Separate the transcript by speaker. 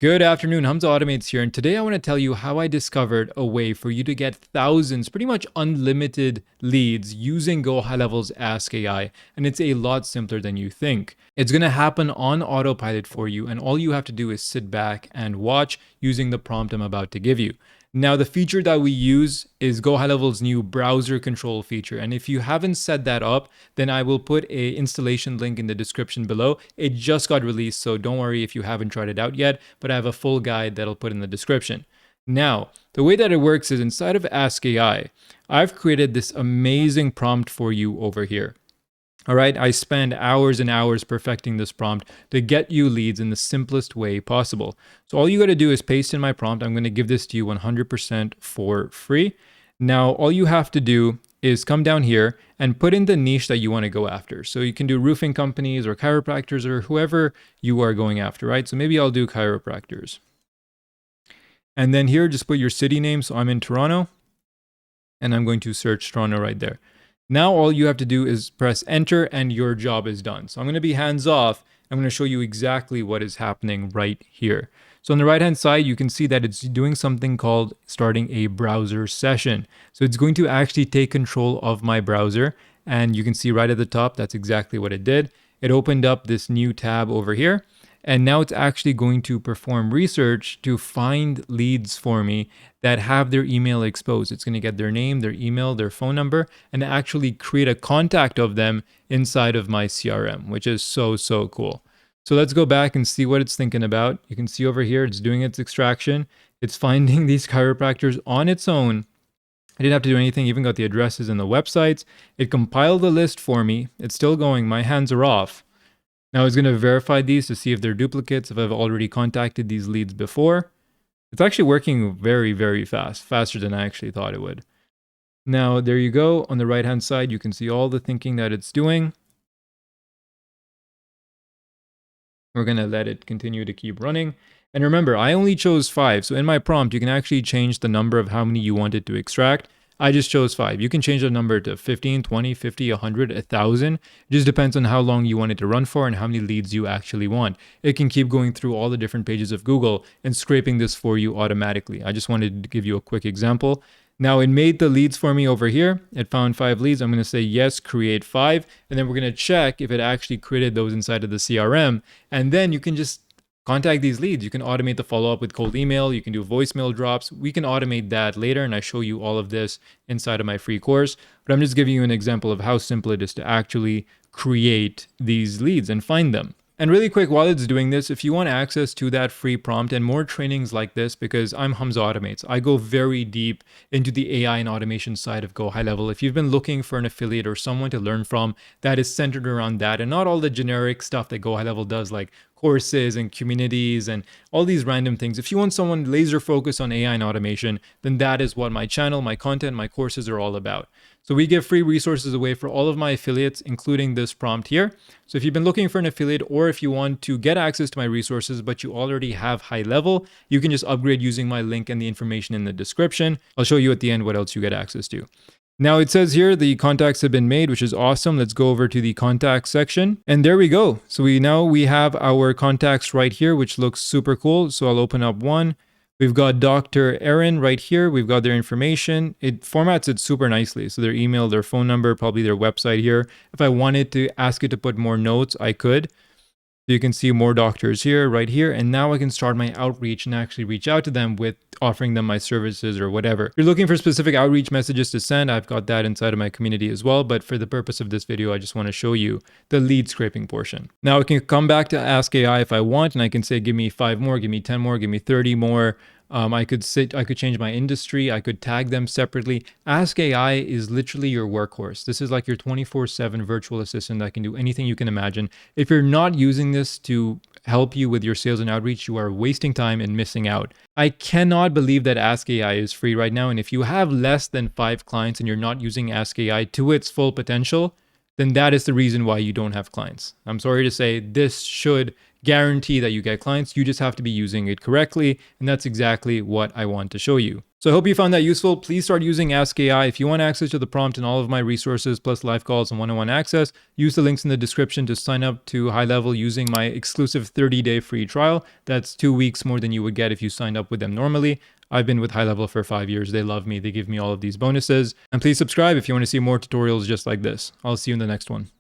Speaker 1: Good afternoon, Hamza Automates here, and today I want to tell you how I discovered a way for you to get thousands, pretty much unlimited leads using GoHighLevel's Ask AI, and it's a lot simpler than you think. It's going to happen on autopilot for you, and all you have to do is sit back and watch using the prompt I'm about to give you. Now, the feature that we use is GoHighLevel's new browser control feature. And if you haven't set that up, then I will put a installation link in the description below. It just got released, so don't worry if you haven't tried it out yet, but I have a full guide that I'll put in the description. Now, the way that it works is inside of Ask AI, I've created this amazing prompt for you over here. All right, I spend hours and hours perfecting this prompt to get you leads in the simplest way possible. So all you got to do is paste in my prompt. I'm going to give this to you 100% for free. Now, all you have to do is come down here and put in the niche that you want to go after. So you can do roofing companies or chiropractors or whoever you are going after, right? So maybe I'll do chiropractors. And then here, just put your city name. So I'm in Toronto, and I'm going to search Toronto right there. Now all you have to do is press enter and your job is done. So I'm going to be hands off. I'm going to show you exactly what is happening right here. So on the right hand side, you can see that it's doing something called starting a browser session. So it's going to actually take control of my browser. And you can see right at the top, that's exactly what it did. It opened up this new tab over here. And now it's actually going to perform research to find leads for me that have their email exposed. It's going to get their name, their email, their phone number, and actually create a contact of them inside of my CRM, which is so cool. So let's go back and see what it's thinking about. You can see over here, it's doing its extraction. It's finding these chiropractors on its own. I didn't have to do anything, even got the addresses and the websites. It compiled the list for me. It's still going. My hands are off. Now it's going to verify these to see if they're duplicates, if I've already contacted these leads before. It's actually working very fast, faster than I actually thought it would. Now, there you go. On the right-hand side, you can see all the thinking that it's doing. We're going to let it continue to keep running. And remember, I only chose 5. So in my prompt, you can actually change the number of how many you want it to extract. I just chose 5. You can change the number to 15, 20, 50, 100, 1,000. It just depends on how long you want it to run for and how many leads you actually want. It can keep going through all the different pages of Google and scraping this for you automatically. I just wanted to give you a quick example. Now it made the leads for me over here. It found 5 leads. I'm going to say yes, create 5. And then we're going to check if it actually created those inside of the CRM. And then you can just contact these leads. You can automate the follow-up with cold email. You can do voicemail drops. We can automate that later, and I show you all of this inside of my free course. But I'm just giving you an example of how simple it is to actually create these leads and find them. And really quick, while it's doing this, if you want access to that free prompt and more trainings like this, because I'm Hamza Automates, I go very deep into the AI and automation side of GoHighLevel. If you've been looking for an affiliate or someone to learn from that is centered around that and not all the generic stuff that GoHighLevel does, like courses and communities and all these random things. If you want someone laser focused on AI and automation, then that is what my channel, my content, my courses are all about. So we give free resources away for all of my affiliates, including this prompt here. So if you've been looking for an affiliate or if you want to get access to my resources, but you already have high level, you can just upgrade using my link and the information in the description. I'll show you at the end what else you get access to. Now it says here the contacts have been made, which is awesome. Let's go over to the contacts section. And there we go. So we have our contacts right here, which looks super cool. So I'll open up one. We've got Dr. Erin right here. We've got their information. It formats it super nicely. So their email, their phone number, probably their website here. If I wanted to ask it to put more notes, I could. So you can see more doctors here, right here. And now I can start my outreach and actually reach out to them with offering them my services or whatever. If you're looking for specific outreach messages to send, I've got that inside of my community as well. But for the purpose of this video, I just want to show you the lead scraping portion. Now I can come back to Ask AI if I want, and I can say, give me 5 more, give me 10 more, give me 30 more. I could change my industry. I could tag them separately. Ask AI is literally your workhorse. This is like your 24/7 virtual assistant that can do anything you can imagine. If you're not using this to help you with your sales and outreach, you are wasting time and missing out. I cannot believe that Ask AI is free right now. And if you have less than 5 clients and you're not using Ask AI to its full potential, then that is the reason why you don't have clients. I'm sorry to say, this should guarantee that you get clients. You just have to be using it correctly. And that's exactly what I want to show you. So I hope you found that useful. Please start using Ask AI. If you want access to the prompt and all of my resources, plus live calls and one-on-one access, use the links in the description to sign up to High Level using my exclusive 30-day free trial. That's 2 weeks more than you would get if you signed up with them normally. I've been with High Level for 5 years. They love me. They give me all of these bonuses. And please subscribe if you want to see more tutorials just like this. I'll see you in the next one.